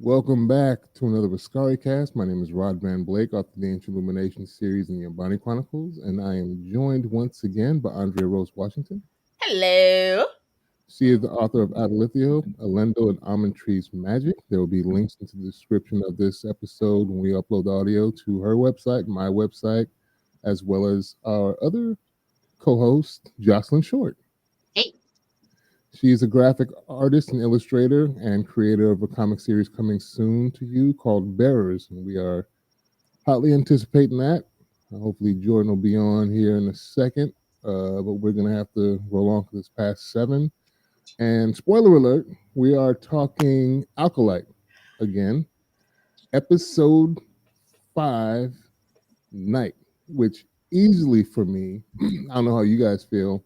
Welcome back to another Askari cast. My name is Rod Van Blake, author of the Ancient Illumination series in the Umbani Chronicles, and I am joined once again by Andrea Rose Washington. Hello. She is the author of Adalithio, Alendo, and Almond Trees Magic. There will be links into the description of this episode when we upload the audio to her website, my website, as well as our other co-host, Jocelyn Short. Hey. She is a graphic artist and illustrator and creator of a comic series coming soon to you called Bearers. And we are hotly anticipating that. Hopefully Jordan will be on here in a second, but we're going to have to roll on for this past 7. And spoiler alert, we are talking Acolyte again. Episode 5, Night, which easily for me, I don't know how you guys feel,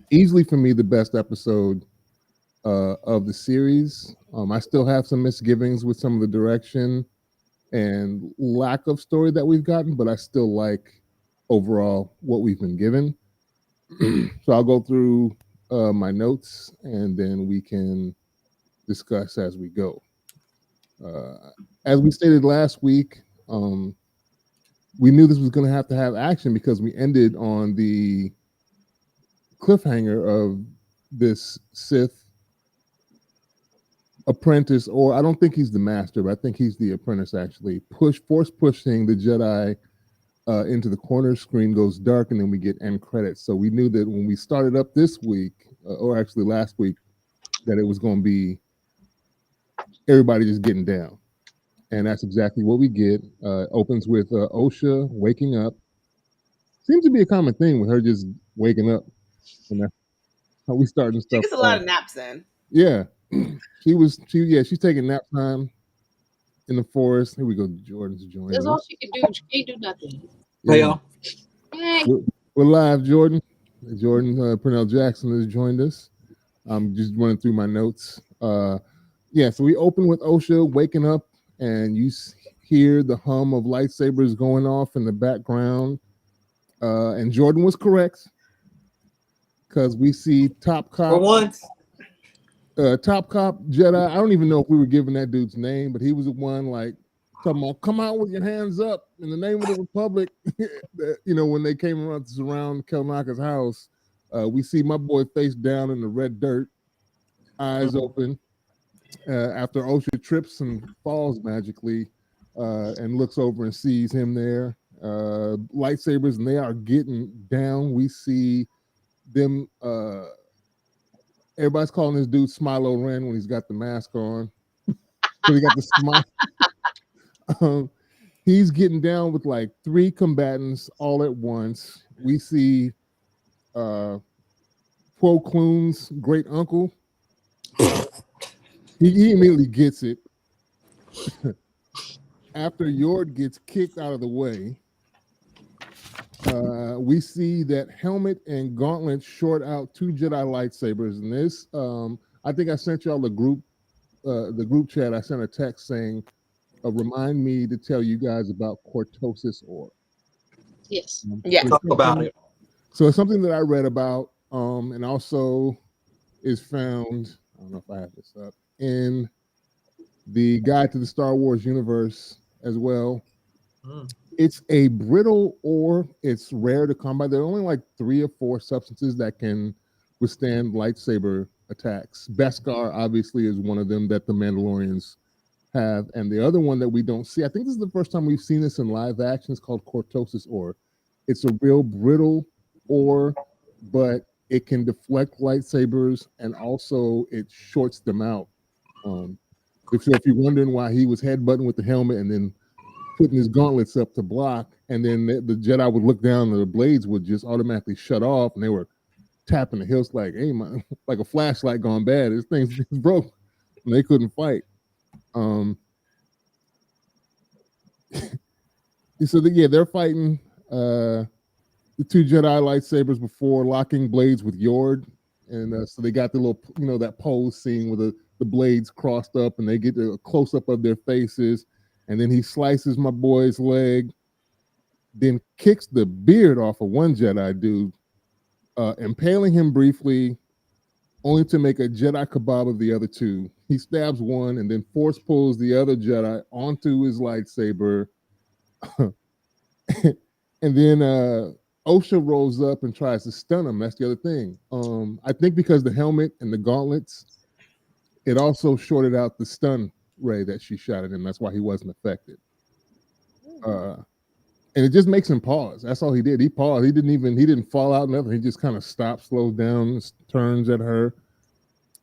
easily for me the best episode of the series. I still have some misgivings with some of the direction and lack of story that we've gotten, but I still like overall what we've been given. So I'll go through my notes and then we can discuss as we go. As we stated last week, we knew this was going to have action because we ended on the cliffhanger of this Sith apprentice, or I don't think he's the master, but I think he's the apprentice actually, force pushing the Jedi into the corner. Screen goes dark and then we get end credits. So we knew that when we started up this week, or actually last week, that it was going to be everybody just getting down. And that's exactly what we get. Opens with Osha waking up. Seems to be a common thing with her just waking up. And that's how we starting stuff. She gets a lot of naps in. Yeah. She's taking nap time in the forest. Here we go. Jordan's joining. That's all she can do. She can't do nothing. Yeah. Hey, y'all. Hey. We're live, Jordan. Purnell Jackson has joined us. I'm just running through my notes. So we open with Osha waking up, and you hear the hum of lightsabers going off in the background. And Jordan was correct because we see Top Cop. For once. Top Cop Jedi. I don't even know if we were given that dude's name, but he was the one like talking about come out with your hands up in the name of the Republic. When they came around to surround Kelnaka's house, we see my boy face down in the red dirt, eyes open, after Osha trips and falls magically, and looks over and sees him there. Lightsabers, and they are getting down. We see them. Everybody's calling this dude Smilo Ren when he's got the mask on. So he got the smile. He's getting down with like 3 combatants all at once. We see Plo Koon's great uncle. He immediately gets it. After Yord gets kicked out of the way, we see that Helmet and Gauntlet short out 2 Jedi lightsabers. And this, I think I sent y'all the group chat. I sent a text saying, remind me to tell you guys about cortosis ore. Yes. Yeah. Talk about it. So it's something that I read about, and also is found, I don't know if I have this up, in the Guide to the Star Wars Universe as well. It's a brittle ore. It's rare to come by. There are only like 3 or 4 substances that can withstand lightsaber attacks. Beskar obviously is one of them that the Mandalorians have, and the other one that we don't see, I think this is the first time we've seen this in live action, is called cortosis ore. It's a real brittle ore, but it can deflect lightsabers and also it shorts them out. If you're wondering why he was headbutting with the helmet and then putting his gauntlets up to block, and then the Jedi would look down and the blades would just automatically shut off, and they were tapping the hilts like, hey, man, like a flashlight gone bad. This thing's broke, and they couldn't fight. They're fighting the 2 Jedi lightsabers before locking blades with Yord, and so they got the little, that pose scene where the blades crossed up, and they get a close up of their faces. And then he slices my boy's leg, then kicks the beard off of one Jedi dude, impaling him briefly, only to make a Jedi kebab of the other two. He stabs one and then force pulls the other Jedi onto his lightsaber. And then Osha rolls up and tries to stun him. That's the other thing. I think because the helmet and the gauntlets, it also shorted out the stun ray that she shot at him. That's why he wasn't affected. And it just makes him pause. That's all he did. He paused. He didn't fall out, nothing. He just kind of stops, slows down, turns at her.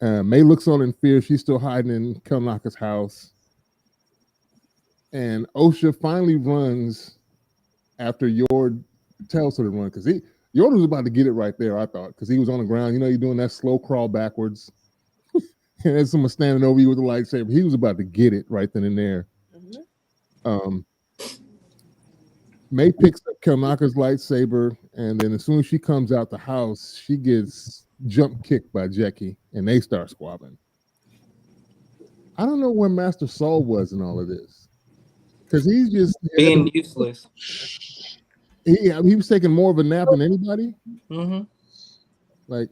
May looks on in fear. She's still hiding in Kelnaka's house. And Osha finally runs after Yord tells her to run, because Yord was about to get it right there, I thought, because he was on the ground. You know, you're doing that slow crawl backwards. And there's someone standing over you with a lightsaber. He was about to get it right then and there. Mm-hmm. May picks up Kelnaka's lightsaber, and then as soon as she comes out the house, she gets jump kicked by Jecki, and they start squabbling. I don't know where Master Saul was in all of this, because he's just being useless. He was taking more of a nap than anybody. Mm-hmm. Like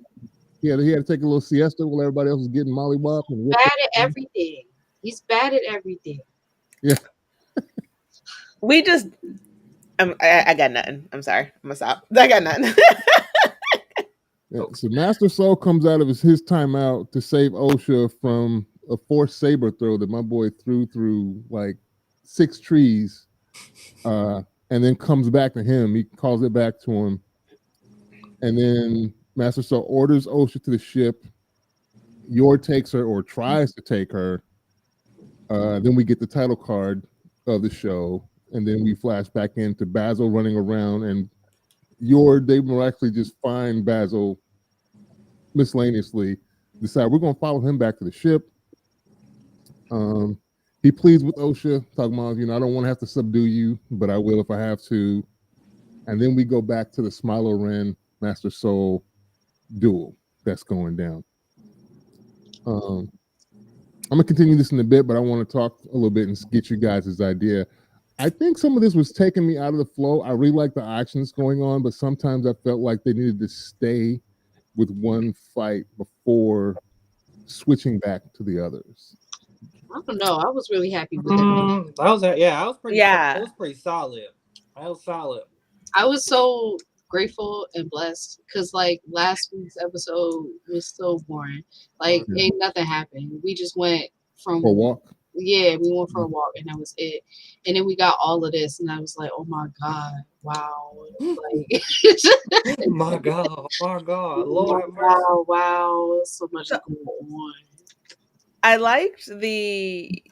he had to take a little siesta while everybody else was getting mollywopped. And bad at everything. He's bad at everything. Yeah. We just. I got nothing. I'm sorry. I'm gonna stop. I got nothing. Yeah, so Master Saul comes out of his timeout to save Osha from a forced saber throw that my boy threw through like 6 trees, and then comes back to him. He calls it back to him, and then Master Saul orders Osha to the ship. Yord takes her, or tries to take her. Then we get the title card of the show. And then we flash back into Basil running around, and they miraculously just find Basil miscellaneously, decide we're going to follow him back to the ship. He pleads with Osha, talking about, I don't want to have to subdue you, but I will if I have to. And then we go back to the Smilo Ren Master Soul duel that's going down. I'm going to continue this in a bit, but I want to talk a little bit and get you guys' idea. I think some of this was taking me out of the flow. I really like the actions going on, but sometimes I felt like they needed to stay with one fight before switching back to the others. I don't know. I was really happy with that. I was pretty solid. I was solid. I was so grateful and blessed because like last week's episode was so boring. Like ain't nothing happened. We just went from for a walk. Yeah, we went for a walk and that was it. And then we got all of this and I was like, oh my God, wow. Like my God, Lord wow, so much going on. I liked the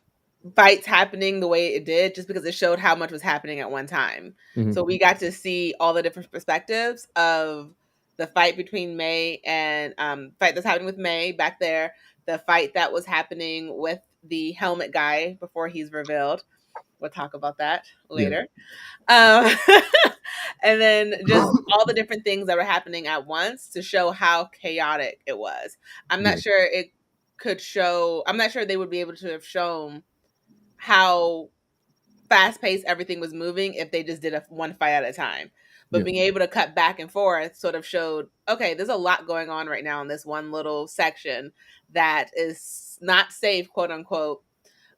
fights happening the way it did just because it showed how much was happening at one time. Mm-hmm. So we got to see all the different perspectives of the fight between May and fight that's happening with May back there, the fight that was happening with the helmet guy before he's revealed. We'll talk about that later. Yeah. And then just all the different things that were happening at once to show how chaotic it was. I'm not sure it could show, I'm not sure they would be able to have shown how fast-paced everything was moving if they just did one fight at a time. But being able to cut back and forth sort of showed, okay, there's a lot going on right now in this one little section that is not safe, quote unquote.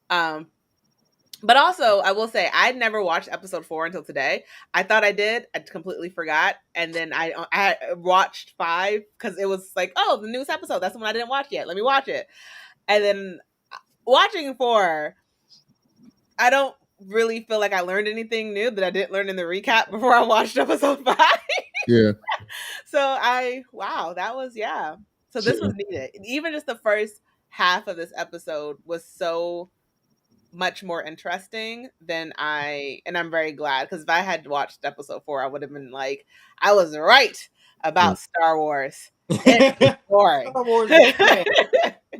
But also, I will say, I'd never watched episode 4 until today. I thought I did. I completely forgot. And then I watched 5 because it was like, oh, the newest episode. That's the one I didn't watch yet. Let me watch it. And then watching 4, I don't really feel like I learned anything new that I didn't learn in the recap before I watched episode 5. Yeah. So that was, So this was needed. Even just the first half of this episode was so much more interesting than and I'm very glad, because if I had watched episode 4, I would have been like, I was right about Star Wars. It's boring. Star Wars is boring.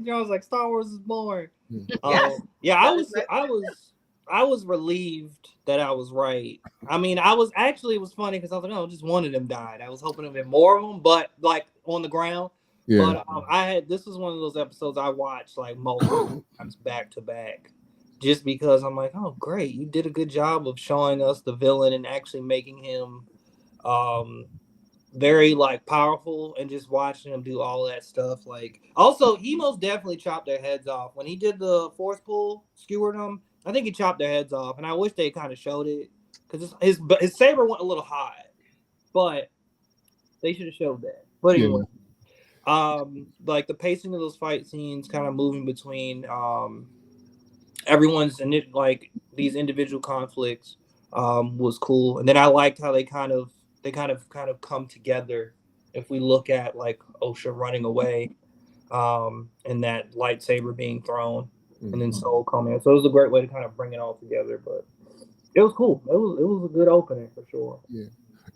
I was like, Star Wars is boring. I was relieved that I was right. I mean, it was funny because I was like, oh, just one of them died. I was hoping there'd be more of them, but like on the ground. Yeah. But this was one of those episodes I watched like multiple times back to back. Just because I'm like, oh, great. You did a good job of showing us the villain and actually making him very like powerful, and just watching him do all that stuff. Like, also, he most definitely chopped their heads off when he did the force pull, skewered them. I think he chopped their heads off, and I wish they kind of showed it because his saber went a little high, but they should have showed that. But anyway, like the pacing of those fight scenes, kind of moving between everyone's like these individual conflicts was cool, and then I liked how they kind of come together. If we look at like Osha running away, and that lightsaber being thrown, and then Soul coming, so it was a great way to kind of bring it all together. But it was cool. It was a good opening for sure. Yeah,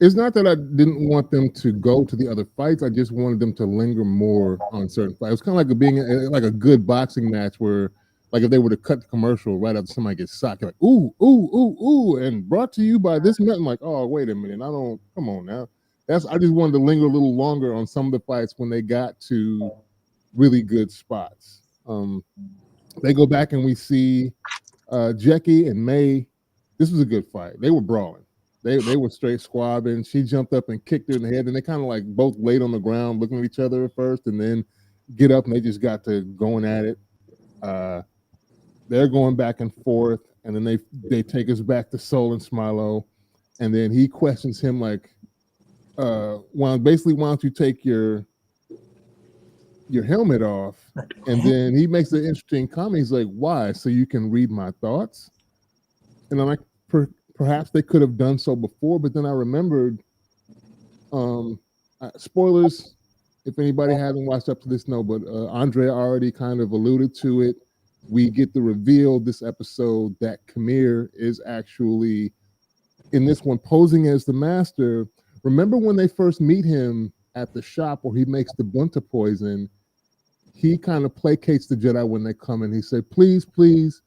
it's not that I didn't want them to go to the other fights. I just wanted them to linger more on certain fights. It was kind of like being like a good boxing match where, like, if they were to cut the commercial right after somebody gets socked, like, ooh, ooh, ooh, ooh, and brought to you by this man. I'm like, oh, wait a minute. Come on now. I just wanted to linger a little longer on some of the fights when they got to really good spots. They go back and we see Jackie and May. This was a good fight. They were brawling. They were straight squabbing. She jumped up and kicked her in the head, and they kind of like both laid on the ground looking at each other at first, and then get up and they just got to going at it. They're going back and forth, and then they take us back to Soul and Smilo, and then he questions him like, why don't you take your helmet off? And then he makes an interesting comment. He's like, why? So you can read my thoughts? And I'm like, perhaps they could have done so before, but then I remembered, spoilers, if anybody hasn't watched up to this, no, but Andrea already kind of alluded to it. We get the reveal this episode that Khmer is actually, in this one, posing as the master. Remember when they first meet him at the shop where he makes the bunta poison, he kind of placates the Jedi when they come in. He said, please, please,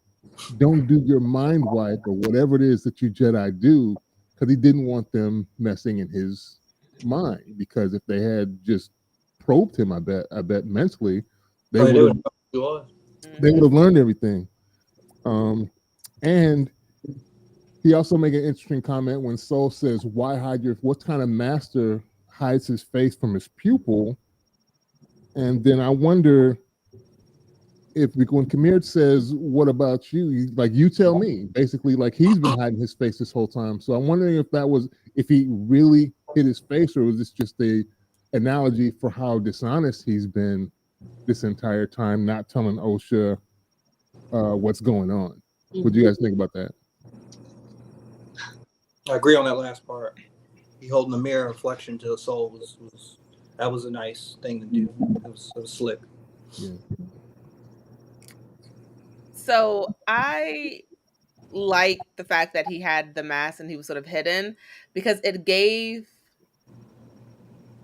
don't do your mind wipe or whatever it is that you Jedi do, because he didn't want them messing in his mind, because if they had just probed him, I bet mentally, they would have learned everything. And he also made an interesting comment when Soul says, why hide what kind of master hides his face from his pupil? And then I wonder if, when Khmer says, what about you? Like, you tell me, basically, like he's been hiding his face this whole time. So I'm wondering if he really hid his face, or was this just a analogy for how dishonest he's been this entire time, not telling Osha what's going on. What do you guys think about that? I agree on that last part. He holding the mirror reflection to the Soul was a nice thing to do. It was slick. Yeah. So I like the fact that he had the mask and he was sort of hidden, because it gave,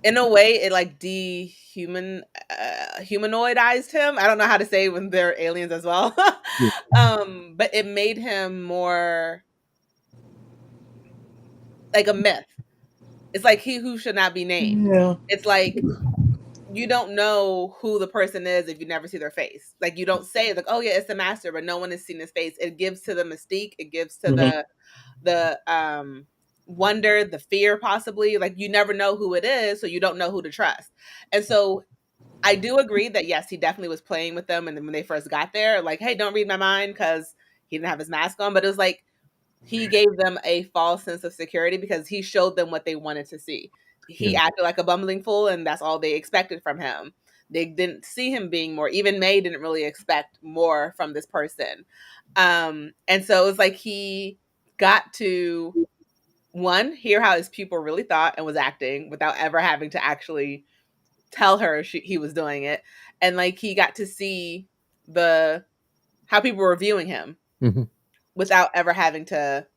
in a way, it like humanoidized him. I don't know how to say when they're aliens as well. But it made him more like a myth. It's like he who should not be named. Yeah. It's like you don't know who the person is if you never see their face. Like, you don't say, like, oh yeah, it's the master, but no one has seen his face. It gives to the mystique. It gives to the wonder, the fear, possibly. Like, you never know who it is, so you don't know who to trust. And so I do agree that, yes, he definitely was playing with them. And then when they first got there, like, hey, don't read my mind, because he didn't have his mask on. But it was like he gave them a false sense of security because he showed them what they wanted to see. He acted like a bumbling fool, and that's all they expected from him. They didn't see him being more. Even May didn't really expect more from this person. And so it was like he got to, one, hear how his pupil really thought and was acting without ever having to actually tell her he was doing it. And like he got to see how people were viewing him without ever having to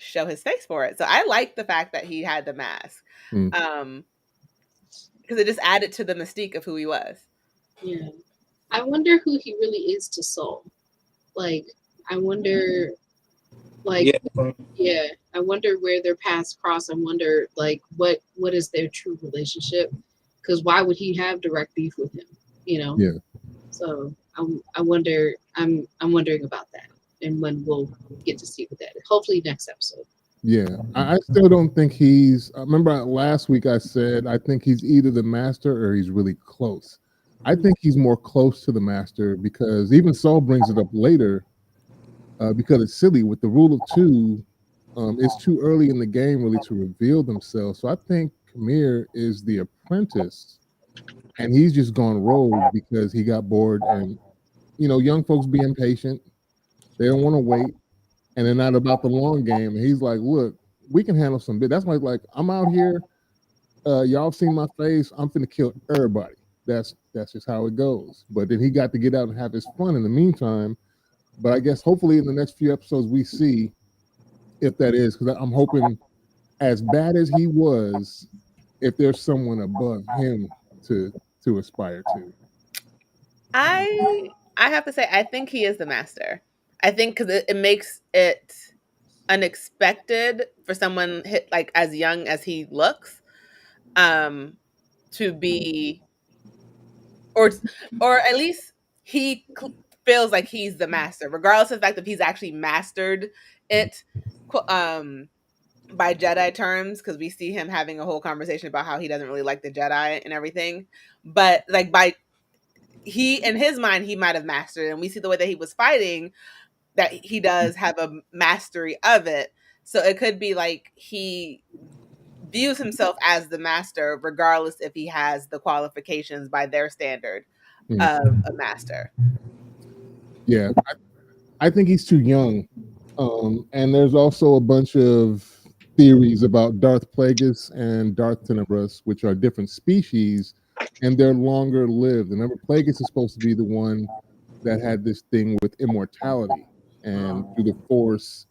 show his face for it. So I like the fact that he had the mask. Because it just added to the mystique of who he was. Yeah. I wonder who he really is to Soul. Like, I wonder, like, yeah, I wonder where their paths cross. I wonder, like, what is their true relationship? Because why would he have direct beef with him? You know? Yeah. So I wonder. I'm wondering about that, and when we'll get to see what that is. Hopefully next episode. Yeah, I still don't think he's. I remember last week I said I think he's either the master or he's really close. I think he's more close to the master because even Saul brings it up later because it's silly with the rule of two. It's too early in the game really to reveal themselves. So I think Khmer is the apprentice, and he's just gone rogue because he got bored. And young folks be impatient; they don't want to wait, and they're not about the long game. And he's like, "Look, we can handle some bit." That's like I'm out here. Y'all seen my face. I'm finna kill everybody. That's just how it goes. But then he got to get out and have his fun in the meantime. But I guess hopefully in the next few episodes we see if that is, because I'm hoping, as bad as he was, if there's someone above him to aspire to. I have to say I think he is the master. I think because it makes it unexpected for someone hit like as young as he looks, to be, or at least he feels like he's the master, regardless of the fact that he's actually mastered it, by Jedi terms, because we see him having a whole conversation about how he doesn't really like the Jedi and everything. But like he in his mind he might have mastered it, and we see the way that he was fighting that he does have a mastery of it. So it could be like he views himself as the master, regardless if he has the qualifications by their standard of a master. Yeah, I think he's too young. And there's also a bunch of theories about Darth Plagueis and Darth Tenebris, which are different species, and they're longer lived. Remember, Plagueis is supposed to be the one that had this thing with immortality and through the Force.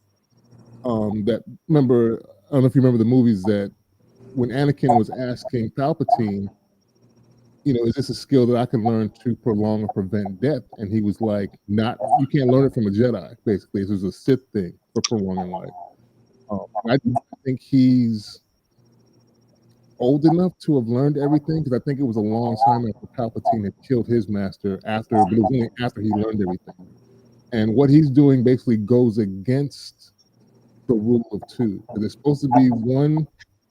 That remember, I don't know if you remember the movies that when Anakin was asking Palpatine, is this a skill that I can learn to prolong or prevent death? And he was like, not, you can't learn it from a Jedi, basically. This is a Sith thing for prolonging life. I think he's old enough to have learned everything because I think it was a long time after Palpatine had killed his master but it was only after he learned everything. And what he's doing basically goes against the rule of two. There's supposed to be one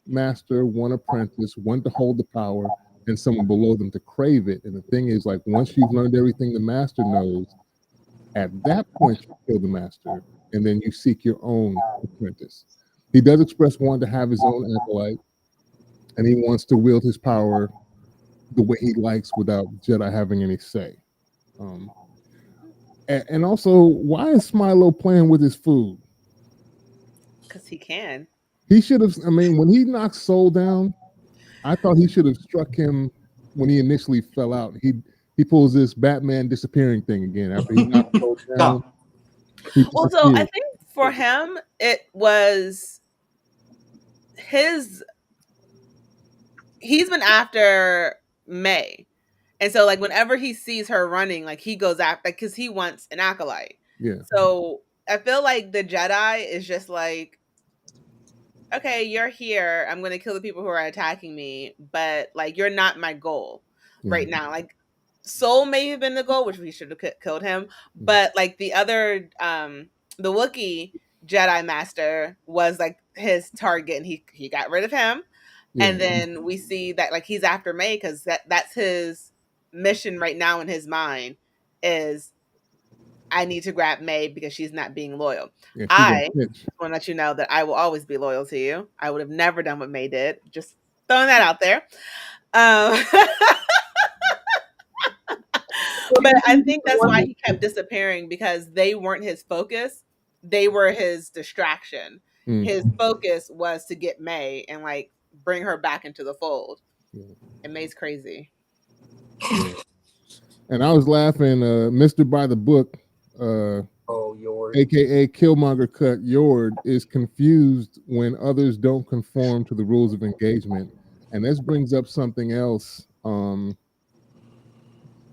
master, one apprentice, one to hold the power, and someone below them to crave it. And the thing is, like, once you've learned everything the master knows, at that point you kill the master, and then you seek your own apprentice. He does express wanting to have his own acolyte, and he wants to wield his power the way he likes without Jedi having any say. And also, why is Smilo playing with his food? Because he can. He should have. I mean, when he knocked Soul down, I thought he should have struck him when he initially fell out. He pulls this Batman disappearing thing again after he knocked Soul down. Well, so I think for him it was he's been after May. And so like whenever he sees her running, like he goes after, like, because he wants an acolyte. Yeah. So I feel like the Jedi is just like, okay, you're here. I'm going to kill the people who are attacking me, but like you're not my goal right now. Like Soul may have been the goal, which we should have killed him, but like the other, the Wookiee Jedi Master was like his target, and he got rid of him. Yeah. And then we see that like he's after May because that's his mission right now in his mind is I need to grab May because she's not being loyal. Yeah, I want to let you know that I will always be loyal to you. I would have never done what May did. Just throwing that out there. But I think that's why he kept disappearing, because they weren't his focus. They were his distraction. His focus was to get May and like bring her back into the fold. And May's crazy. Yeah. And I was laughing, Mr. By the Book, Yord, aka Killmonger Cut Yord, is confused when others don't conform to the rules of engagement. And this brings up something else.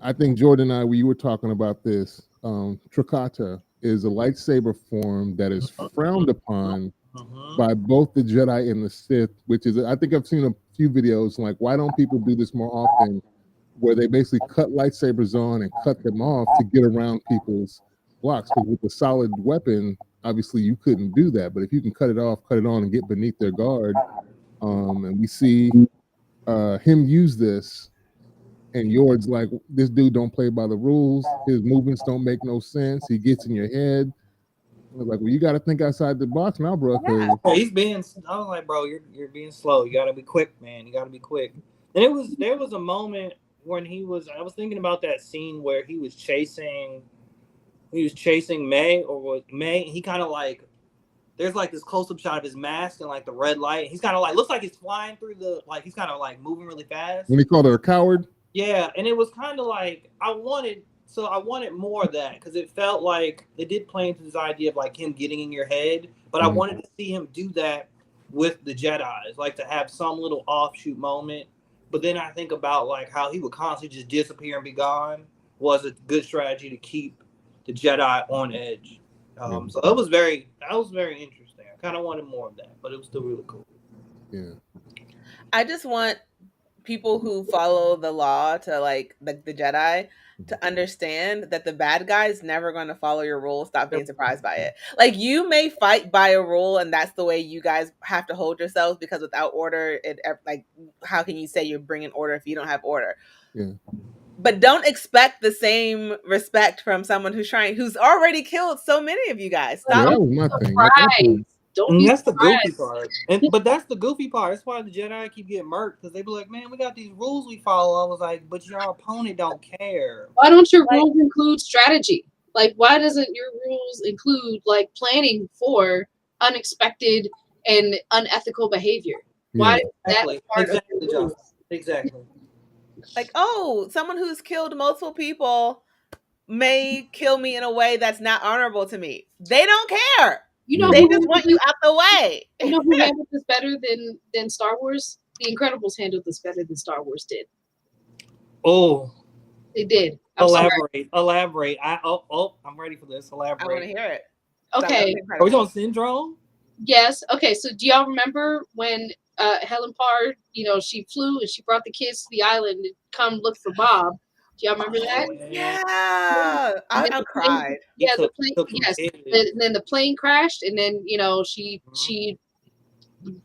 I think Jordan and we were talking about this. Trakata is a lightsaber form that is frowned upon by both the Jedi and the Sith, which is, I think I've seen a few videos like, why don't people do this more often, where they basically cut lightsabers on and cut them off to get around people's blocks. Because with the solid weapon, obviously you couldn't do that. But if you can cut it off, cut it on, and get beneath their guard, and we see him use this, and Yord's like, this dude don't play by the rules. His movements don't make no sense. He gets in your head. I was like, well, you got to think outside the box now, bro. Yeah, he's being. I was like, bro, you're being slow. You got to be quick, man. You got to be quick. And there was a moment when I was thinking about that scene where he was chasing May, or was May. He kind of like, there's like this close up shot of his mask and like the red light. He's kind of like, looks like he's flying through he's kind of like moving really fast. When he called her a coward. Yeah, and it was kind of like I wanted more of that, because it felt like it did play into this idea of like him getting in your head, but I wanted to see him do that with the Jedis, like to have some little offshoot moment. But then I think about like how he would constantly just disappear and be gone was a good strategy to keep the Jedi on edge. So that was very interesting. I kind of wanted more of that, but it was still really cool. Yeah. I just want people who follow the law to like the Jedi to understand that the bad guy's never going to follow your rules. Stop being surprised by it. Like, you may fight by a rule, and that's the way you guys have to hold yourselves, because without order, like, how can you say you're bringing order if you don't have order? Yeah. But don't expect the same respect from someone who's already killed so many of you guys. Stop. That was my thing. That's the goofy part. But that's the goofy part. That's why the Jedi keep getting murked, because they be like, man, we got these rules we follow. I was like, but your opponent don't care. Why don't your rules include strategy? Like, why doesn't your rules include like planning for unexpected and unethical behavior? Why is that part of the rules? Exactly. Like, oh, someone who's killed multiple people may kill me in a way that's not honorable to me. They don't care. You know, they just want you out the way. You know who handled this better than Star Wars? The Incredibles handled this better than Star Wars did. Oh, they did. Elaborate. I'm ready for this. Elaborate. I want to hear it. Okay. Are we on Syndrome? Yes. Okay. So do y'all remember when Helen Parr, she flew and she brought the kids to the island to come look for Bob? Do y'all remember that? Yeah, I cried. Yeah, the plane. Yes, and then the plane crashed, and then she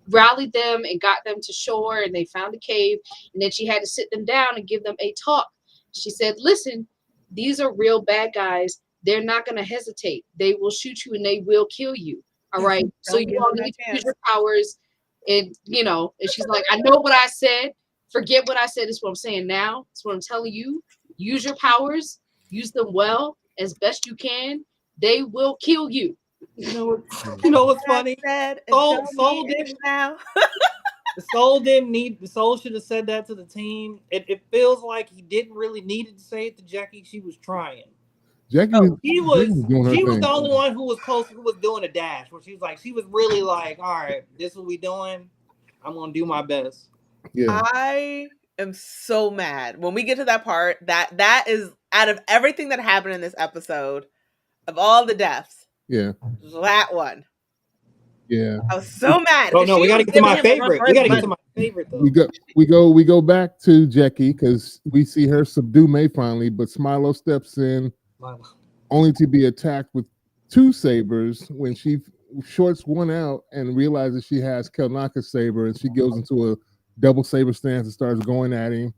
rallied them and got them to shore, and they found a cave, and then she had to sit them down and give them a talk. She said, "Listen, these are real bad guys. They're not going to hesitate. They will shoot you and they will kill you. All right. So you all need to use your powers." And and she's like, "I know what I said. Forget what I said. It's what I'm saying now. It's what I'm telling you. Use your powers, use them well as best you can. They will kill you." You know what's funny? Soul didn't now. The Soul should have said that to the team. It feels like he didn't really need to say it to Jackie. She was trying. Jackie she was the only one who was close, who was doing a dash, where she was really like, all right, this is what we doing. I'm gonna do my best. Yeah. I am so mad when we get to that part. That is, out of everything that happened in this episode, of all the deaths, that one. Yeah, I was so mad. Oh no, we gotta get to my favorite. We gotta get to my favorite though. We go back to Jackie because we see her subdue May finally, but Smilo steps in, only to be attacked with 2 sabers when she shorts one out and realizes she has Kelnaka's saber, and she goes into a double saber stance and starts going at him.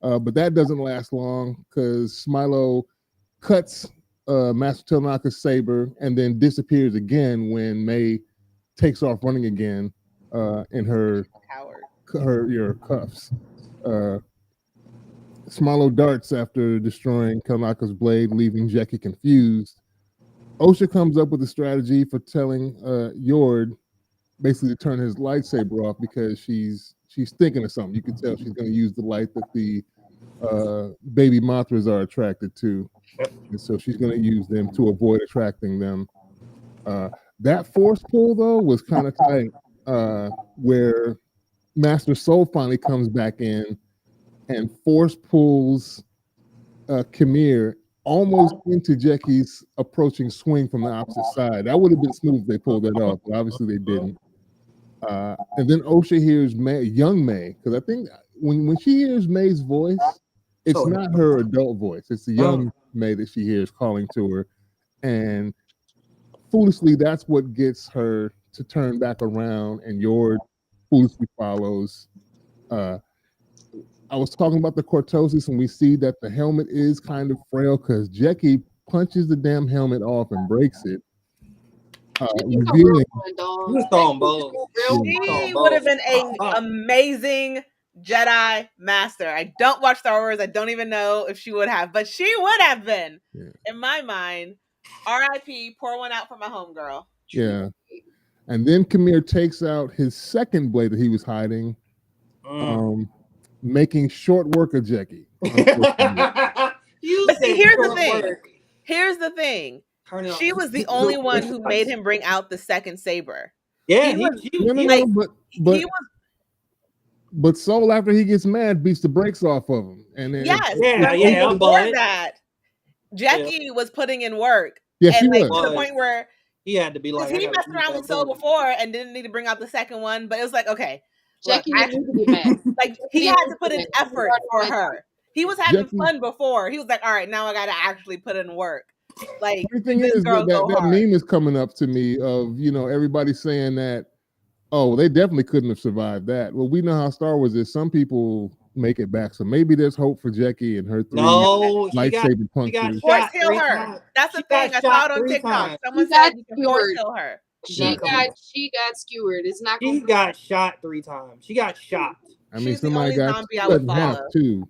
But that doesn't last long because Smilo cuts Master Kelnaka's saber and then disappears again when May takes off running again in her cuffs. Smilo darts after destroying Kelnaka's blade, leaving Jackie confused. Osha comes up with a strategy for telling Yord basically to turn his lightsaber off because she's thinking of something. You can tell she's going to use the light that the baby Mothras are attracted to, and so she's going to use them to avoid attracting them. That force pull though was kind of tight, where Master Soul finally comes back in and force pulls Khmer almost into Jackie's approaching swing from the opposite side. That would have been smooth if they pulled that off, but obviously they didn't. And then Osha hears young May, because I think when she hears May's voice, it's not her adult voice. It's the young May that she hears calling to her. And foolishly, that's what gets her to turn back around, and Yord foolishly follows. I was talking about the cortosis, and we see that the helmet is kind of frail because Jackie punches the damn helmet off and breaks it, revealing. He was throwing bows. She would have been an amazing Jedi Master. I don't watch Star Wars. I don't even know if she would have, but she would have been, in my mind. R.I.P. Pour one out for my homegirl. Yeah. And then Khmer takes out his second blade that he was hiding, making short work of Jackie. But see, here's the thing. Here's the thing. She was the only one who made him bring out the second saber. Yeah, but Soul, after he gets mad, beats the brakes off of him. And then before that, Jackie was putting in work. Yeah, and she to was. the point where he had to be like, he messed around with Soul before and didn't need to bring out the second one, but it was like, okay, Jackie didn't need to get mad. Like he had to put in effort for her. He was having fun before. He was like, all right, now I got to actually put in work. Like the thing is that meme is coming up to me of everybody saying that, oh, they definitely couldn't have survived that. Well, we know how Star Wars is. Some people make it back, so maybe there's hope for Jackie and her 3 lightsaber punches. Force heal her. That's the thing. I saw it on TikTok. Someone said you can force heal her. She got skewered. It's not. She got shot 3 times. She got shot. I mean, somebody got cut in half too.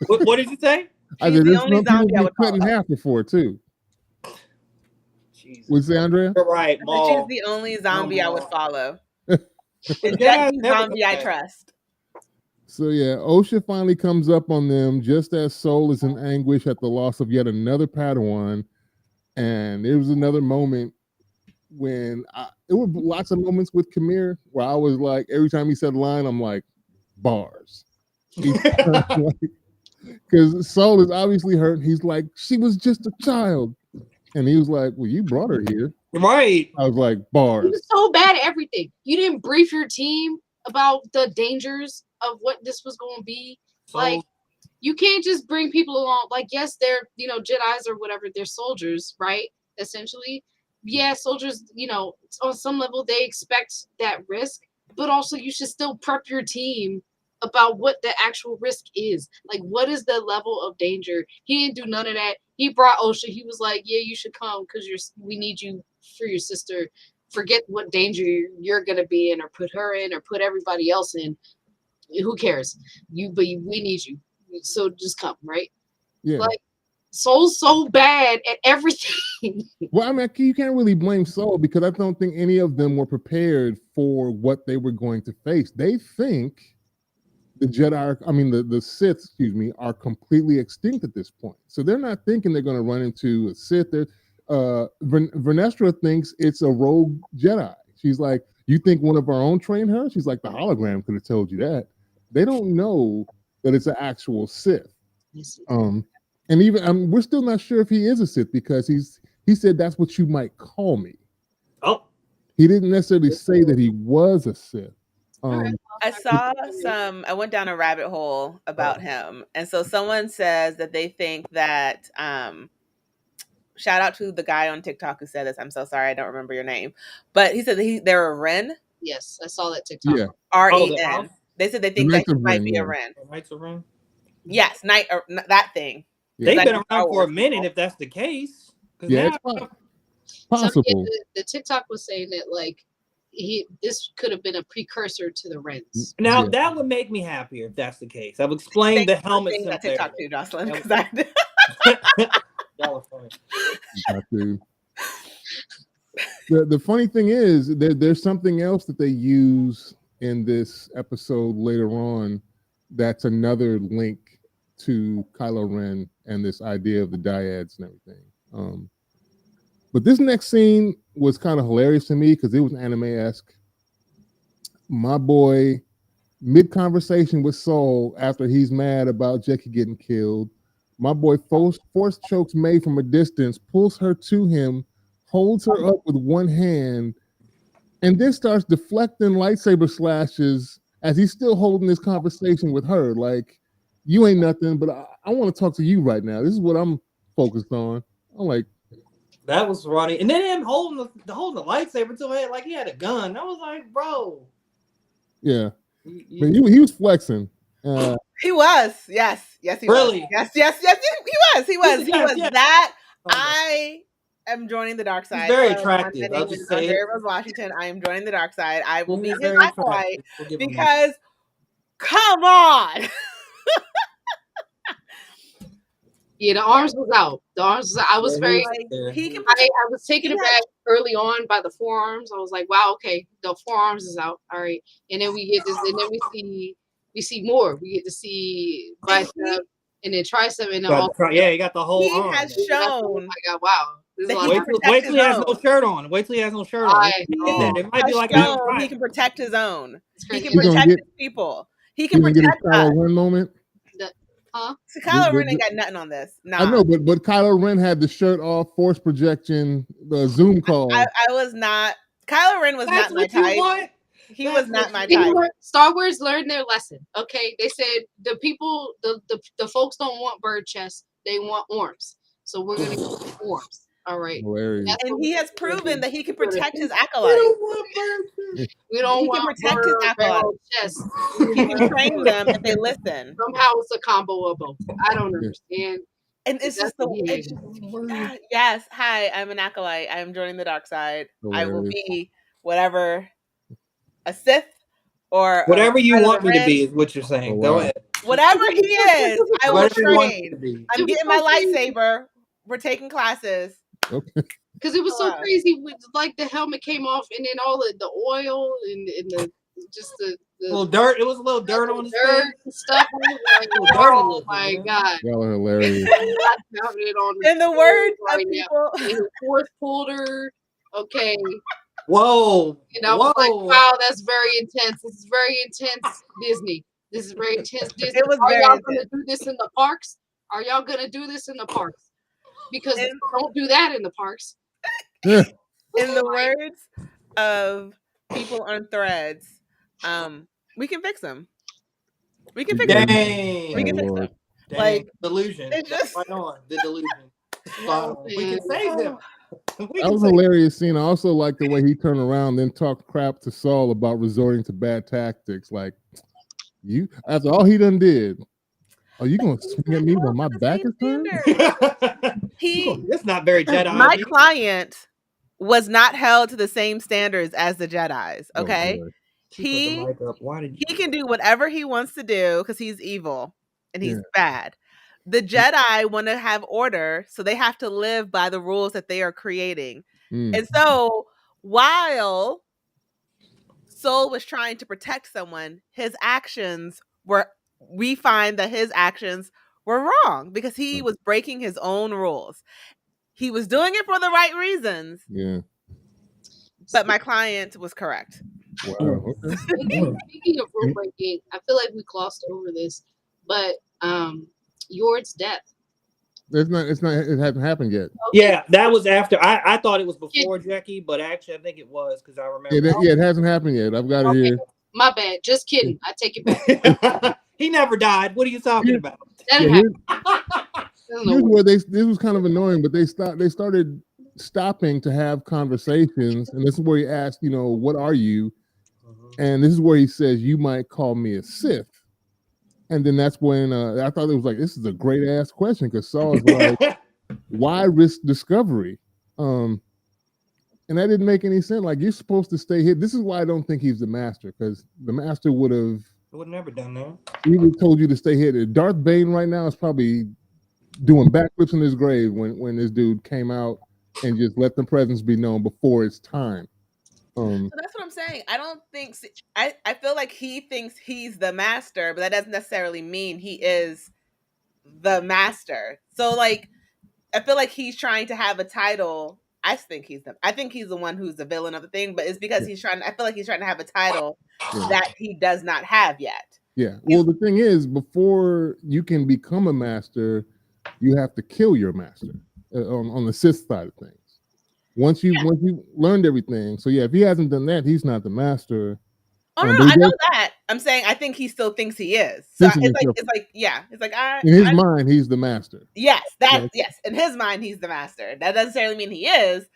What did you say? She's the only zombie I would cut in half before too. What'd you say, Andrea? You're right. She's the only zombie I would follow. And Jackie's zombie I trust. So yeah, Osha finally comes up on them just as Soul is in anguish at the loss of yet another Padawan. And there was another moment when there were lots of moments with Khmer where I was like, every time he said line, I'm like, bars. Because Soul is obviously hurt. He's like, she was just a child. And he was like, well, you brought her here. Right. I was like, bars. He was so bad at everything. You didn't brief your team about the dangers of what this was going to be. Like, you can't just bring people along. Like, yes, they're, Jedis or whatever. They're soldiers, right? Essentially. Yeah, soldiers, on some level, they expect that risk. But also, you should still prep your team about what the actual risk is. Like, what is the level of danger? He didn't do none of that. He brought Osha. He was like, yeah, you should come because we need you for your sister. Forget what danger you're going to be in or put her in or put everybody else in. Who cares? We need you. So just come, right? Yeah. Like, Soul's so bad at everything. Well, I mean, you can't really blame Soul because I don't think any of them were prepared for what they were going to face. They think the Jedi, the Sith, are completely extinct at this point. So they're not thinking they're going to run into a Sith. Vernestra thinks it's a rogue Jedi. She's like, you think one of our own trained her? She's like, the hologram could have told you that. They don't know that it's an actual Sith. And even we're still not sure if he is a Sith because he said that's what you might call me. Oh, he didn't necessarily say that he was a Sith. I saw I went down a rabbit hole about him. And so someone says that they think that, shout out to the guy on TikTok who said this. I'm so sorry. I don't remember your name, but he said that they're a Ren. Yes. I saw that TikTok. Yeah. R-E-N. They said they think that he might be a Ren. Knights of Ren? Yes. That thing. Yeah. They've been around for a minute if that's the case. Yeah, it's possible. The TikTok was saying that like, this could have been a precursor to the Rens. Now that would make me happier if that's the case. I've explained the helmets. That TikTok too, Jocelyn. Y'all are funny. The funny thing is there's something else that they use in this episode later on. That's another link to Kylo Ren and this idea of the dyads and everything. But this next scene was kind of hilarious to me because it was anime-esque. My boy, mid-conversation with Soul after he's mad about Jackie getting killed, my boy force chokes May from a distance, pulls her to him, holds her up with one hand, and then starts deflecting lightsaber slashes as he's still holding this conversation with her. Like, you ain't nothing, but I want to talk to you right now. This is what I'm focused on. I'm like, That was funny. And then him holding the lightsaber to it like he had a gun. I was like, bro. Yeah. But he was flexing. He was. Yes, he really? was. Yes, he was. That. I am joining the dark side. He's very attractive. My name is Andrea Rose Washington. I am joining the dark side. I will be his acolyte because, come on. Yeah, the arms was out. I was very. I was taken aback early on by the forearms. I was like, wow, okay, the forearms is out. All right, and then we get this, and then we see more. We get to see bicep and then tricep, and then you got the whole arm. He has shown. I got wow. Wait till he has no shirt on. Wait till he has no shirt on. It might be like he can protect his own. He can protect his people. He can protect us. Kylo Ren moment. So Kylo Ren ain't got nothing on this. Nah. I know, but Kylo Ren had the shirt off, force projection, the Zoom call. I was not. Kylo Ren was not my type. He was not my type. Star Wars learned their lesson. Okay, they said the people, the folks don't want bird chests; they want arms. So we're gonna get arms. All right. Hilarious. And he has proven that he can protect his acolyte. We don't want protect his acolyte. He can train them if they listen. Somehow it's a combo of both. I don't understand. And it's just yes. Hi, I'm an acolyte. I'm joining the dark side. Hilarious. I will be whatever, a Sith or whatever you want me to be is what you're saying. Go ahead. Whatever he is, I will train. I'm getting my lightsaber. We're taking classes. Okay. Because it was so crazy, like the helmet came off, and then all the oil and the little dirt. It was a little dirt on the dirt and stuff. Like, oh my god, y'all are hilarious. In the words of people, the fourth pulled her. Okay. Whoa. And I was like, wow, that's very intense. This is very intense, Disney. This is very intense, Disney. Are y'all gonna do this in the parks? Are y'all gonna do this in the parks? Because don't do that in the parks. In the words of people on Threads, we can fix them. We can fix them. We can fix them. Like delusion. Right on the delusion. We can save them. That was a hilarious scene. I also like the way he turned around, then talked crap to Saul about resorting to bad tactics. Like, you, after all he done did. Are you going to swing at me when my back is turned? It's not very Jedi. My client was not held to the same standards as the Jedis. Okay, he can do whatever he wants to do because he's evil and he's bad. The Jedi want to have order, so they have to live by the rules that they are creating. And so, while Soul was trying to protect someone, his actions were. We find that his actions were wrong because he was breaking his own rules. He was doing it for the right reasons. Yeah. But my client was correct. Wow. Okay. Speaking of rule breaking, I feel like we glossed over this, but Yord's death. It hasn't happened yet. Okay. Yeah, that was after. I thought it was before Jackie, but actually I think it was because I remember. Yeah, it hasn't happened yet. I've got it here. My bad. Just kidding. I take it back. He never died. What are you talking about? Here's where this was kind of annoying, but they started stopping to have conversations, and this is where he asked, what are you? And this is where he says, you might call me a Sith. And then that's when I thought it was like, this is a great ass question because Saul is like, why risk discovery? And that didn't make any sense. Like, you're supposed to stay here. This is why I don't think he's the master, because the master would have never done that. He would have told you to stay here. Darth Bane right now is probably doing backflips in his grave when this dude came out and just let the presence be known before it's time. So that's what I'm saying. I don't think I feel like he thinks he's the master, but that doesn't necessarily mean he is the master. So like, I feel like he's trying to have a title. I think he's the one who's the villain of the thing, but it's because I feel like he's trying to have a title that he does not have yet. Yeah. Well, the thing is, before you can become a master, you have to kill your master on the Sith side of things. Once you learned everything. So yeah, if he hasn't done that, he's not the master. Oh no, I know that. I'm saying I think he still thinks he is. So it's like in his mind he's the master. Yes, yes. In his mind he's the master. That doesn't necessarily mean he is,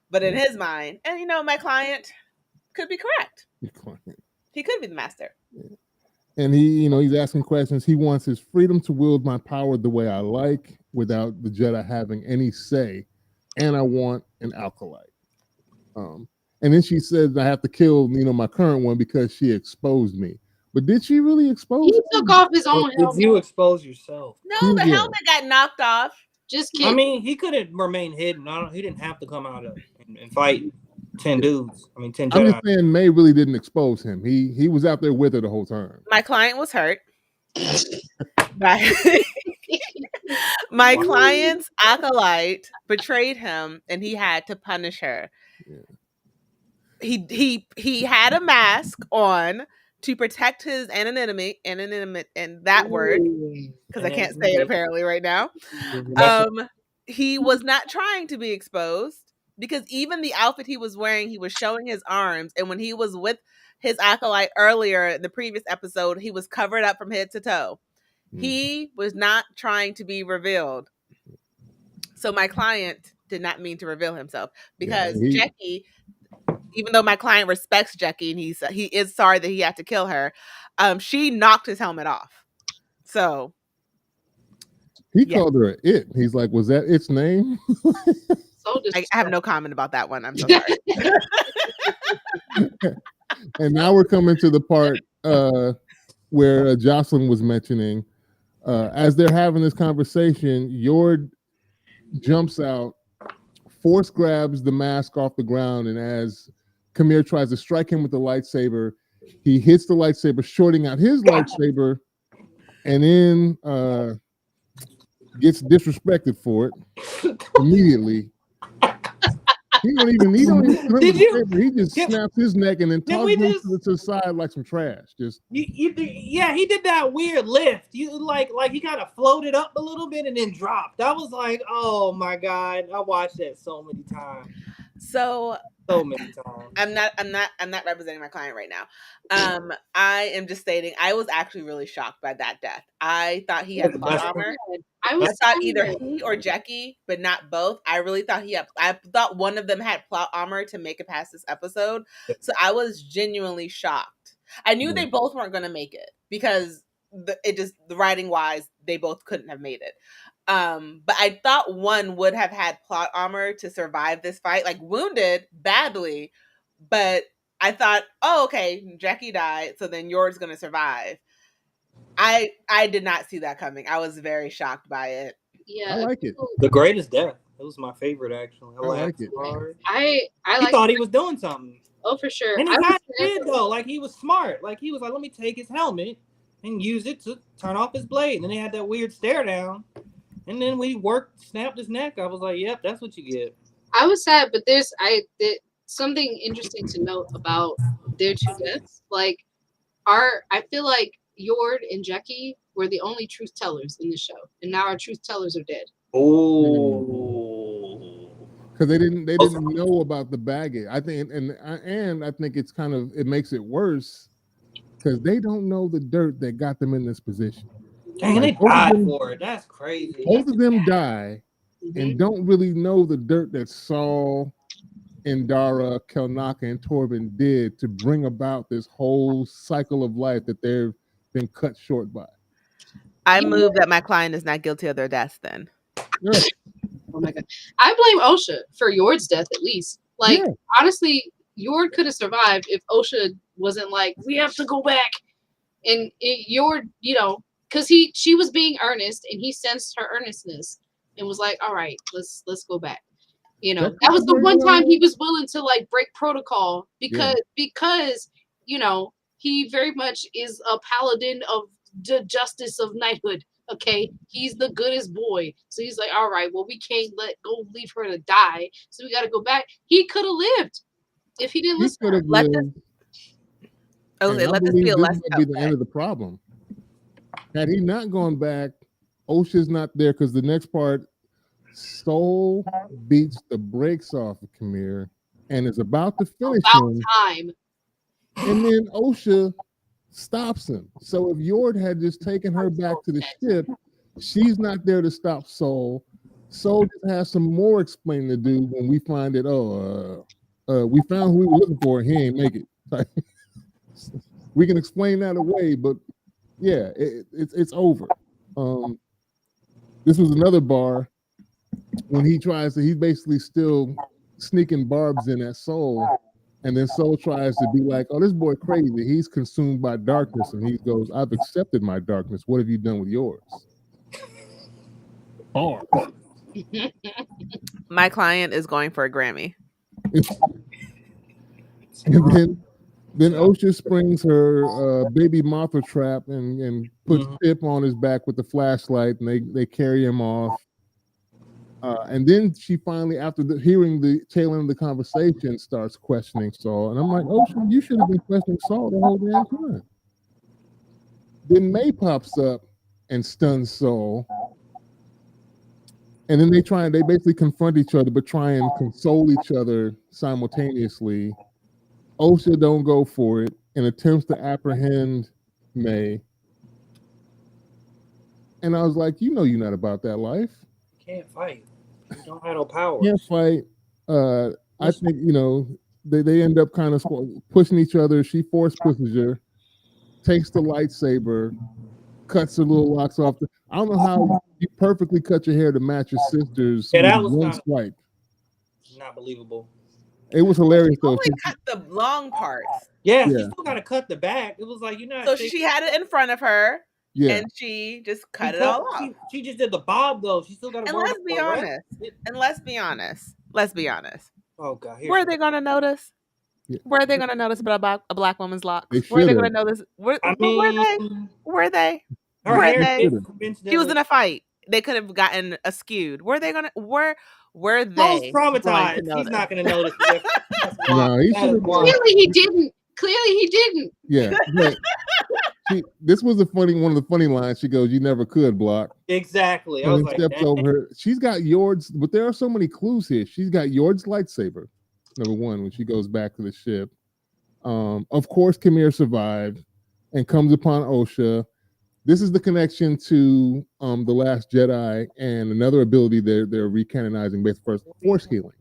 but in his mind, and my client could be correct. He could be the master. And he's asking questions. He wants his freedom to wield my power the way I like, without the Jedi having any say. And I want an acolyte. And then she says I have to kill, my current one because she exposed me. But did she really expose? He took off his own helmet. Did you expose yourself? No, the helmet got knocked off. Just kidding. I mean, he could have remained hidden. He didn't have to come out and fight 10 dudes. 10 Jedi. I'm just saying May really didn't expose him. He was out there with her the whole time. My client was hurt. My client's acolyte betrayed him, and he had to punish her. Yeah. He had a mask on to protect his anonymity, and that word, because I can't say it apparently right now. He was not trying to be exposed, because even the outfit he was wearing, he was showing his arms, and when he was with his acolyte earlier in the previous episode, he was covered up from head to toe. He was not trying to be revealed. So my client did not mean to reveal himself, because Jackie, even though my client respects Jackie and he is sorry that he had to kill her, she knocked his helmet off. So he called her it. He's like, was that its name? I have no comment about that one. I'm so sorry. And now we're coming to the part where Jocelyn was mentioning, as they're having this conversation, Yord jumps out, force grabs the mask off the ground, and as Kamir tries to strike him with the lightsaber, he hits the lightsaber, shorting out his lightsaber, and then gets disrespected for it immediately. He don't even he just snaps his neck and then tosses him to the side like some trash. He did that weird lift. You like he kind of floated up a little bit and then dropped. I was like, oh my God, I watched that so many times. So many times. I'm not representing my client right now. I am just stating I was actually really shocked by that death. I thought he had plot armor. I thought either he or Jackie, but not both. I really thought I thought one of them had plot armor to make it past this episode. So I was genuinely shocked. I knew they both weren't going to make it, because the writing wise, they both couldn't have made it. But I thought one would have had plot armor to survive this fight, like wounded badly. But I thought, oh, okay, Jackie died, so then Yord's gonna survive. I did not see that coming. I was very shocked by it. Yeah, I like it. The greatest death. It was my favorite, actually. I like it. I thought he was doing something. Oh, for sure. And he kind of did, though. Like, he was smart. Like, he was like, let me take his helmet and use it to turn off his blade. And then they had that weird stare down. And then we snapped his neck. I was like, yep, that's what you get. I was sad, but there's something interesting to note about their two deaths. Like, I feel like Yord and Jackie were the only truth tellers in the show, and now our truth tellers are dead. Oh, because they didn't know about the baggage. I think, and I think it makes it worse because they don't know the dirt that got them in this position. Dang, they died for it. That's crazy. Both of them die and don't really know the dirt that Saul, Indara, Kelnaka, and Torben did to bring about this whole cycle of life that they've been cut short by. I move that my client is not guilty of their deaths then. Yeah. Oh my God. I blame Osha for Yord's death, at least. Like, honestly, Yord could have survived if Osha wasn't like, we have to go back. And Yord, because she was being earnest, and he sensed her earnestness and was like, all right, let's go back. That was the one time he was willing to like break protocol because he very much is a paladin of the justice of knighthood. Okay, he's the goodest boy. So he's like, all right, well, we can't leave her to die. So we got to go back. He could have lived if he didn't listen. Let this be a lesson. Be the end of the problem. Had he not gone back, Osha's not there because the next part, Soul beats the brakes off of Kamir and is about to finish him. Time. And then Osha stops him. So if Yord had just taken her back to the ship, she's not there to stop Soul. Soul just has some more explaining to do when we find that, we found who we were looking for and he ain't make it. We can explain that away, but yeah, it's over. This was another bar when he's basically still sneaking barbs in at Soul, and then Soul tries to be like, oh, this boy crazy. He's consumed by darkness, and he goes, I've accepted my darkness. What have you done with yours? Bar. My client is going for a Grammy. And then Osha springs her baby Mothra trap and puts Pip on his back with the flashlight, and they carry him off. And then she finally, after hearing the tail end of the conversation, starts questioning Saul. And I'm like, Osha, you should have been questioning Saul the whole damn time. Then May pops up and stuns Saul. And then they basically confront each other, but try and console each other simultaneously. Osha don't go for it and attempts to apprehend May. And I was like, you're not about that life. Can't fight. You don't have no power. Can't fight. I think, they end up kind of pushing each other. She force pushes her, takes the lightsaber, cuts her little locks off. I don't know how you perfectly cut your hair to match your sister's. Yeah, that was one swipe. Not believable. It was hilarious though. Only cut the long parts. Yeah, she still got to cut the back. It was like, So she had it in front of her. Yeah. And she just cut it all off. She just did the bob though. She still got to. And let's be honest. Let's be honest. Oh God. Where are they going to notice? Yeah. Where are they going to notice about a black woman's locks? Where are they going to notice? Were they? She was in a fight. They could have gotten askewed. Were they going to? Were they? I was traumatized. He's not going to notice. Clearly he didn't. Yeah. This was one of the funny lines. She goes, "You never could block." Exactly. I was like, steps over her. She's got Yord's, but there are so many clues here. She's got Yord's lightsaber. Number one, when she goes back to the ship. Of course, Khmer survived and comes upon Osha. This is the connection to The Last Jedi and another ability they're recanonizing based first, Force healing.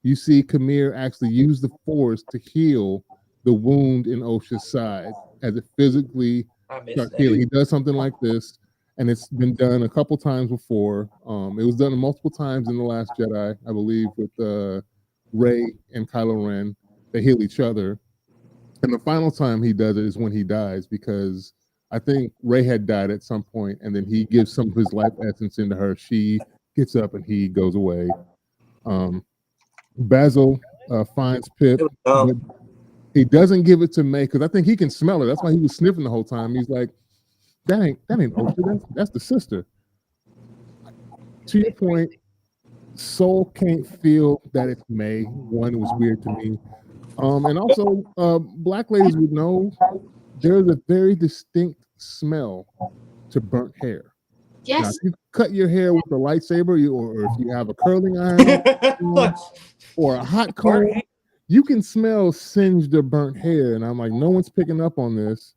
You see Khmer actually use the Force to heal the wound in Osha's side as it physically starts healing. He does something like this, and it's been done a couple times before. It was done multiple times in The Last Jedi, I believe, with Rey and Kylo Ren. They heal each other. And the final time he does it is when he dies, because I think Rey had died at some point, and then he gives some of his life essence into her. She gets up and he goes away. Basil finds Pip. He doesn't give it to May because I think he can smell her. That's why he was sniffing the whole time. He's like, that ain't Osha. That's the sister. To your point, Soul can't feel that it's May. One, was weird to me. And also, black ladies would know there's a very distinct smell to burnt hair. Yes. Now, if you cut your hair with a lightsaber, or if you have a curling iron or a hot comb, you can smell singed or burnt hair. And I'm like, no one's picking up on this.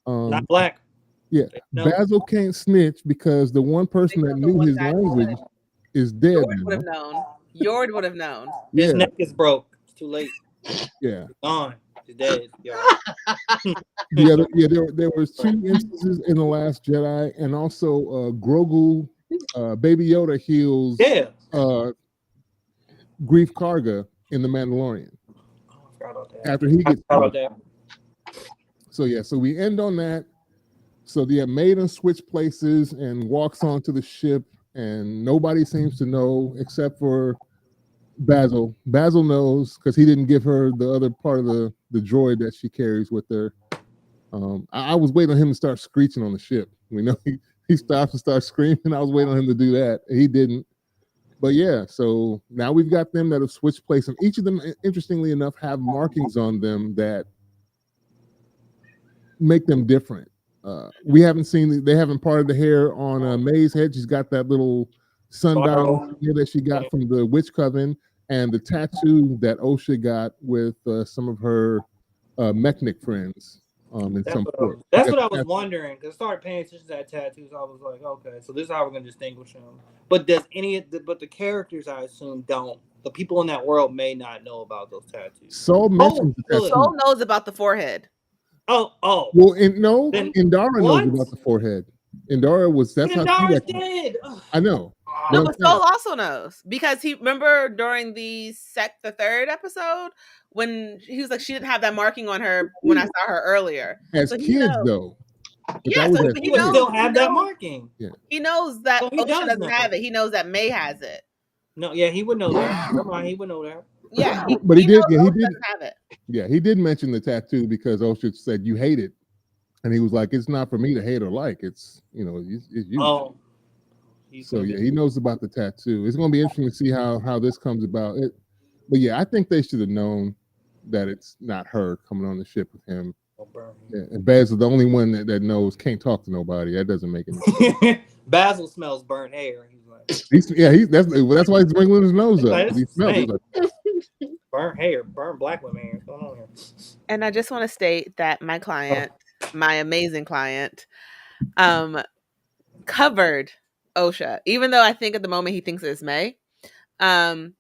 Not black. Yeah. No. Basil can't snitch because the one person that knew his language is dead. Yord would have known. Yord would have known. His neck is broke. It's too late. Yeah. Gone. He's dead. There was 2 instances in The Last Jedi, and also Grogu, Baby Yoda heals Grief Karga in The Mandalorian. After he gets so we end on that. So Maiden switch places and walks onto the ship, and nobody seems to know except for Basil. Basil knows because he didn't give her the other part of the droid that she carries with her. I was waiting on him to start screeching on the ship. We know he stops and starts screaming. I was waiting on him to do that. He didn't. But yeah, so now we've got them that have switched place, and each of them, interestingly enough, have markings on them that make them different. We haven't seen, they haven't parted the hair on May's head. She's got that little sundial that she got from the Witch Coven, and the tattoo that Osha got with some of her Mechnic friends. in some port. That's what I was wondering, because I started paying attention to that tattoos. I was like, okay, so this is how we're gonna distinguish them. But but the characters, I assume, don't. The people in that world may not know about those tattoos. Soul mentions the tattoo. Soul knows about the forehead. Oh. Well, Indara knows about the forehead. Indara that's how Indara's dead. I know. No, but Soul also knows, because he remember during the third episode when he was like, she didn't have that marking on her when I saw her earlier. As kids, though. Yeah, so he would still have that marking. Yeah. He knows that Osha doesn't have it. He knows that May has it. No, yeah, he would know that. He would know that. Yeah, but he did. Yeah, he did have it. Yeah, he did mention the tattoo because Osha said you hate it, and he was like, "It's not for me to hate or like. It's it's you." Oh. So yeah, he knows about the tattoo. It's going to be interesting to see how this comes about. But yeah, I think they should have known that it's not her coming on the ship with him. Yeah, and Basil, the only one that knows, can't talk to nobody. That doesn't make any sense. Basil smells burnt hair. He's like, that's why he's wrinkling his nose up. He smells like burnt hair, burnt black women hair. What's going on here? And I just want to state that my client, my amazing client, covered Osha, even though I think at the moment he thinks it's May.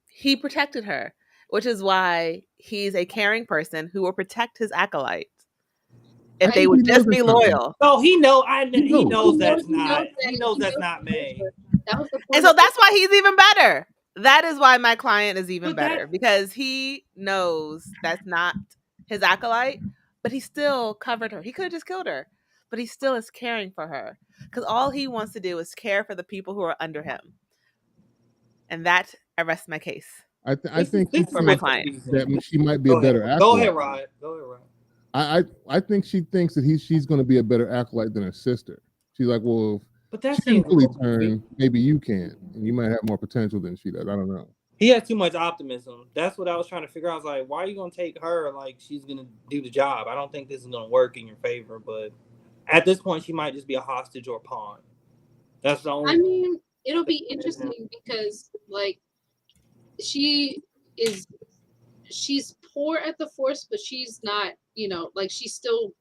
He protected her, which is why he's a caring person who will protect his acolytes if they would just be loyal. No, he knows that's not May. And so that's why he's even better. That is why my client is even better, because he knows that's not his acolyte, but he still covered her. He could have just killed her, but he still is caring for her, because all he wants to do is care for the people who are under him. And that arrests my case. I think for my client that she might be a better acolyte. Go ahead, Rod. I think she thinks that she's going to be a better acolyte than her sister. She's like, well, but that's she can really turn. Maybe you can, and you might have more potential than she does. I don't know. He has too much optimism. That's what I was trying to figure out. I was like, why are you going to take her like she's going to do the job? I don't think this is going to work in your favor. But at this point, she might just be a hostage or a pawn. That's the only. I mean, it'll be interesting because like she's poor at the Force, but she's not. Like she still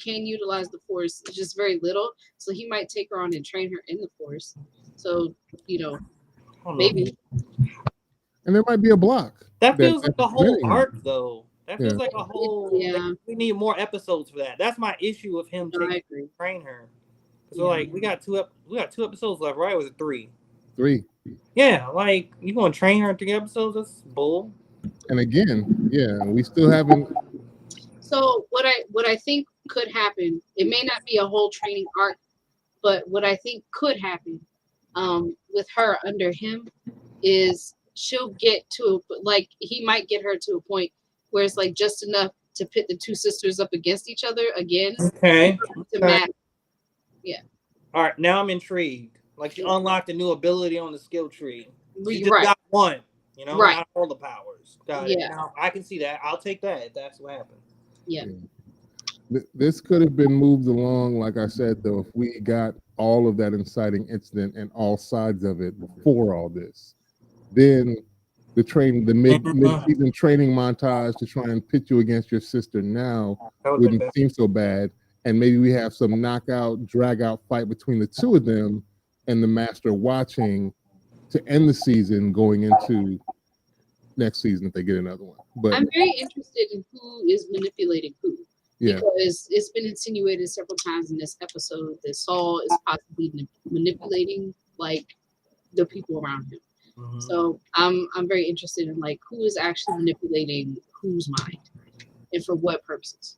can utilize the Force. It's just very little. So he might take her on and train her in the Force. So maybe. And there might be a block. That feels like a whole arc, though. That feels like a whole. Yeah. Like, we need more episodes for that. That's my issue with him taking train her. So we got two episodes left, right? Or was it 3? 3. Yeah, like you gonna train her in 3 episodes? That's bull. And again, we still haven't. So what I think could happen, it may not be a whole training arc, but what I think could happen, with her under him, is she'll get to he might get her to a point where it's like just enough to pit the 2 sisters up against each other again. Okay. To match. Yeah. All right, now I'm intrigued. Like you unlocked a new ability on the skill tree. You just right. got one, right. Not all the powers. Got it. Now, I can see that. I'll take that if that's what happened. Yeah. This could have been moved along, like I said, though, if we got all of that inciting incident and all sides of it before all this. Then the mid-season training montage to try and pit you against your sister now wouldn't seem so bad. And maybe we have some knockout, drag-out fight between the 2 of them and the Master watching to end the season going into next season if they get another one. But I'm very interested in who is manipulating who. Yeah. Because it's been insinuated several times in this episode that Saul is possibly manipulating like the people around him. Mm-hmm. So I'm very interested in like who is actually manipulating whose mind and for what purposes.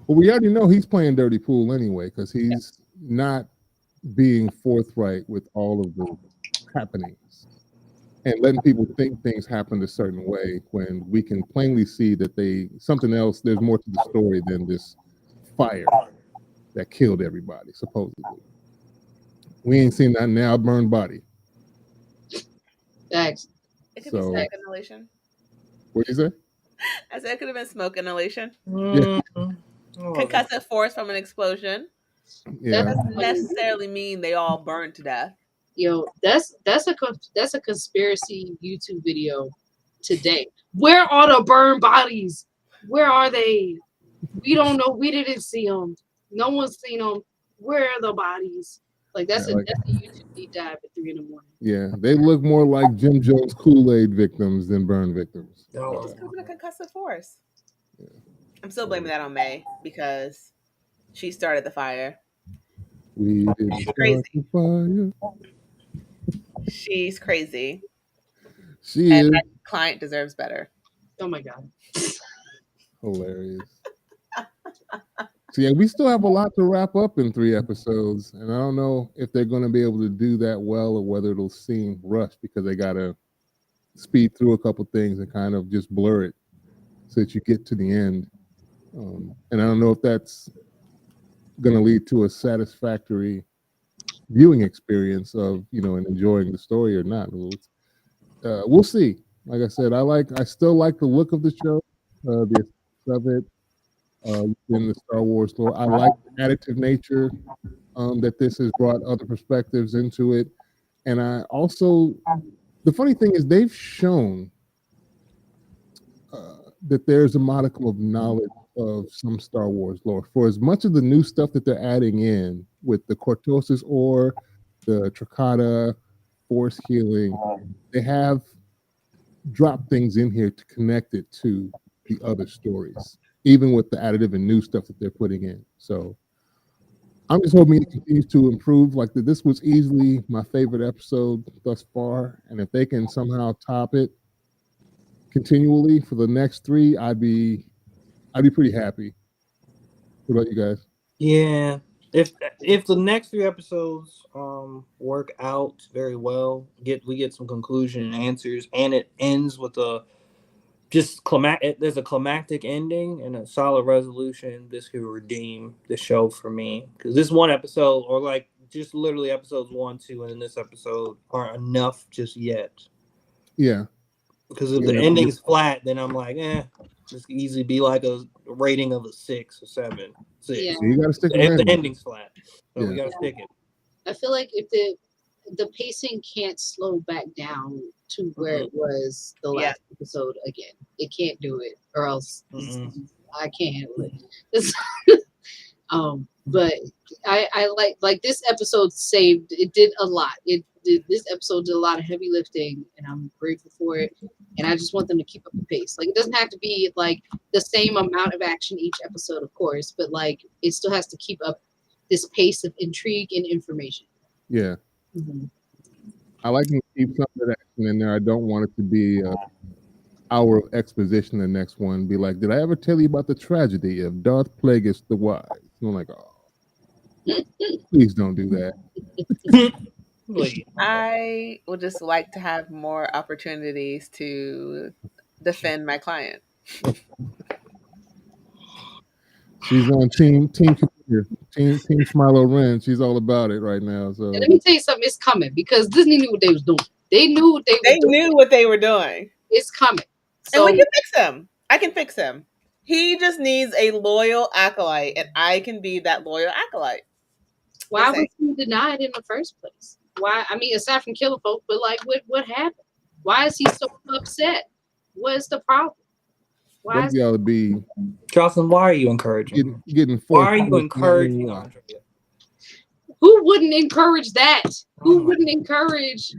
Well, we already know he's playing dirty pool anyway because he's not being forthright with all of the happenings and letting people think things happened a certain way when we can plainly see that something else, there's more to the story than this fire that killed everybody, supposedly. We ain't seen that now burned body. Thanks. It could be smoke inhalation. What'd you say? I said it could have been smoke inhalation. Yeah. Concussive force from an explosion. Yeah. That doesn't necessarily mean they all burned to death. Yo, that's a conspiracy YouTube video today. Where are the burned bodies? Where are they? We don't know. We didn't see them. No one's seen them. Where are the bodies? Like that's a YouTube deep dive at 3 a.m. Yeah, they look more like Jim Jones Kool-Aid victims than burn victims. It just could have been a concussive force. Yeah. I'm still blaming that on May because she started the fire. We didn't She's start crazy. the fire. She's crazy. She and is. my client deserves better. Oh my god. Hilarious. So yeah, we still have a lot to wrap up in 3 episodes, and I don't know if they're going to be able to do that well or whether it'll seem rushed because they got to speed through a couple things and kind of just blur it so that you get to the end. And I don't know if that's going to lead to a satisfactory viewing experience of and enjoying the story or not. We'll see. Like I said, I still like the look of the show, the aesthetics of it. In the Star Wars lore, I like the additive nature that this has brought other perspectives into it, and I also, the funny thing is, they've shown that there's a modicum of knowledge of some Star Wars lore. For as much of the new stuff that they're adding in with the cortosis ore, the Tricata, force healing, they have dropped things in here to connect it to the other stories, even with the additive and new stuff that they're putting in. So I'm just hoping it continues to improve. Like this was easily my favorite episode thus far, and if they can somehow top it continually for the next 3, I'd be pretty happy. What about you guys? Yeah, if the next 3 episodes work out very well, we get some conclusion and answers, and it ends with there's a climactic ending and a solid resolution, this could redeem the show for me. Because this one episode, or like just literally episodes 1, 2, and then this episode aren't enough just yet. Yeah. Because if the ending's flat, then I'm like, this could easily be like a rating of a 6 or 7. 6. Yeah. You gotta stick if the ending's flat. So we gotta stick it. I feel like if the pacing can't slow back down to where it was the last episode again. It can't do it, or else I can't handle it. But I like this episode saved. It did a lot. This episode did a lot of heavy lifting, and I'm grateful for it. And I just want them to keep up the pace. Like, it doesn't have to be like the same amount of action each episode, of course, but like it still has to keep up this pace of intrigue and information. Yeah. Mm-hmm. I like to keep some of that action in there. I don't want it to be an hour of exposition. The next one be like, did I ever tell you about the tragedy of Darth Plagueis the Wise? And I'm like, oh, please don't do that. I would just like to have more opportunities to defend my client. She's on team computer, team Smilo Ren. She's all about it right now. So and let me tell you something, it's coming because Disney knew what they was doing. They knew what they were doing. It's coming. So, and we can fix him. I can fix him. He just needs a loyal acolyte, and I can be that loyal acolyte. Why was he denied in the first place? Why? I mean, aside from killing folk, but like, what happened? Why is he so upset? What's the problem? Why is y'all be? Jocelyn, why are you encouraging? Getting why are you encouraging Andrea? Who wouldn't encourage that? Who wouldn't encourage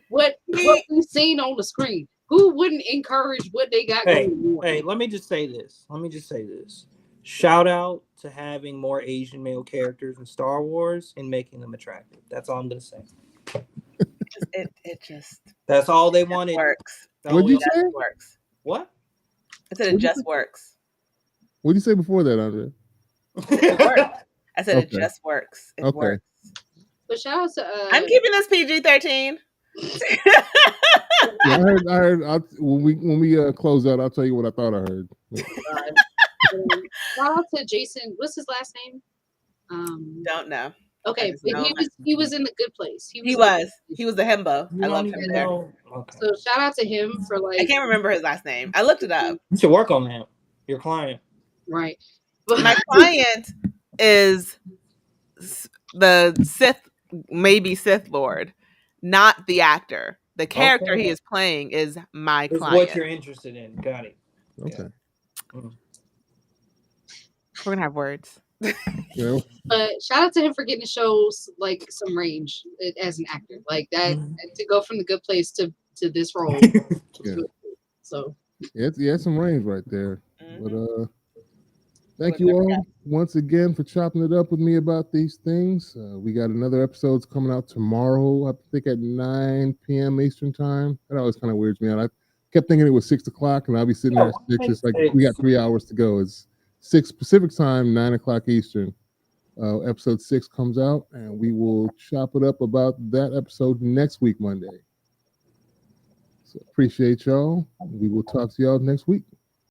what we've seen on the screen? Who wouldn't encourage what they got going on? Hey, let me just say this. Shout out to having more Asian male characters in Star Wars and making them attractive. That's all I'm gonna say. It just. That's all they wanted. Works. What'd you say? Works. What? I said it just works. What'd you say before that, Andrea? It worked. I said it just works. It works. But shout out to I'm keeping this PG-13. I heard. When we close out, I'll tell you what I thought I heard. Shout out to Jason. What's his last name? Don't know. Okay, but he was in the good place. He was the himbo. I love him there. Okay. So shout out to him for like. I can't remember his last name. I looked it up. You should work on that. Your client, right? My client is the Sith Lord, not the actor. The character he is playing is my client. What you're interested in. Got it. Okay. We're gonna have words. Yeah. But shout out to him for getting to show like some range as an actor, like that to go from The Good Place to this role. Yeah. So Yeah, some range right there. Mm-hmm. But thank you all once again for chopping it up with me about these things. We got another episode's coming out tomorrow, I think at 9 p.m. Eastern time. That always kind of weirds me out. I kept thinking it was 6 o'clock, and I'll be sitting there at 6. It's like we got 3 hours to go. It's 6 Pacific time, 9 o'clock Eastern. Episode 6 comes out, and we will chop it up about that episode next week, Monday. So appreciate y'all. We will talk to y'all next week.